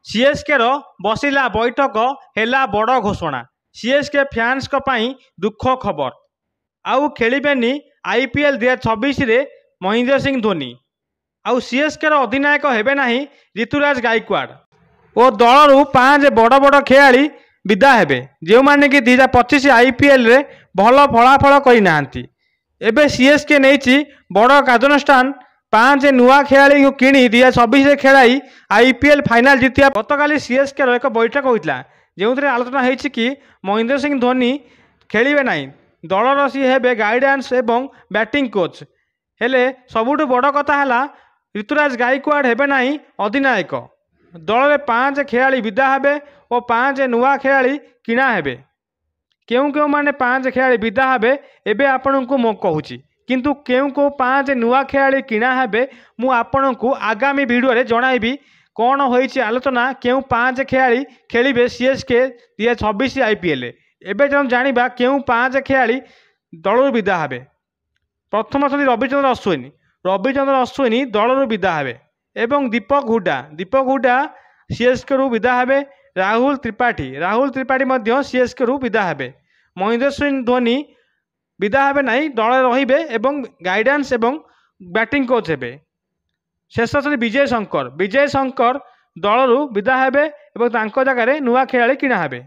CSK रो बसिला बैठक हैला बड़ घोषणा। सीएसके फैंस को पाई दुख खबर। आउ खेलिबेनी आईपीएल 2026 रे महेंद्र सिंह धोनी। आउ सीएसके रो अधिनायक हेबे नाही ऋतुराज गायकवाड़। ओ दलरू 5 बड़ बड़ खेलाड़ी विदा हेबे जो माने कि 2025 आईपीएल रे भल फलाफल करि नांती। एबे सीएसके नेछि बड़ कार्यानुष्ठान 5 नुआ खेलाड़ी को किणी 2026 खेलाई आईपीएल फाइनाल जितिया। गतकाली सीएसके रो एक बैठक होइतला जो आलोचना होइछि कि महेंद्र सिंह धोनी खेलिबे नाही। दलर सी हेबे गाइडेंस एवं बैटिंग कोच। हेले सबुठु बड़ कथा हैला ऋतुराज गायकवाड़ हेबे नाही अधिनायक। दल में 5 खेलाड़ी विदा हेबे और 5 नुआ खेलाड़ी किणा हेबे। केउ केउ माने 5 खेलाड़ी विदा हेबे एबे आपन को मो कहूची, किंतु केउ को 5 नुआ खेलाड़ी किणा हेबे मु आपन को आगामी वीडियो रे जणाइबी कौन होइछि आलोचना। केउ 5 खेलाड़ी खेलिबे सीएसके 2026 आईपीएल। एबे जम जानिबा केउ 5 खेलाड़ी दलरू विदा हेबे। प्रथम अछंती रविचंद्र अश्विनी दलरू विदा हेबे एवं दीपक हुडा सीएसके रु विदा हेबे। राहुल त्रिपाठी मध्य सीएसके रु विदा हेबे। महेंद्र सिंह धोनी विदा हेबे नाही, दल रहिबे एवं गाइडेंस एवं बैटिंग कोच हेबे। शेष अछंती विजय शंकर दलरू विदा हेबे एवं तांको जगह नुआ खेलाड़ी किणा हेबे।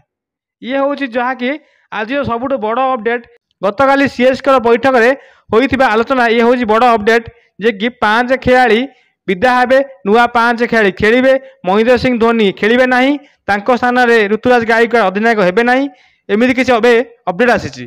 ये होउछि जहाँकि आज सबुठु बड़ अपडेट। गतकाली सीएसके बैठक रे होइथिबा आलोचना ये होउछि बड़ अपडेट जे कि 5 खेलाड़ी विदा हेबे, नुआ 5 खेलाड़ी खेलिबे। महेंद्र सिंह धोनी खेलिबे नाही, तांको स्थान रे ऋतुराज गायकवाड़ अधिनायक हेबे नाही। एमिति किछि अपडेट आसीछि।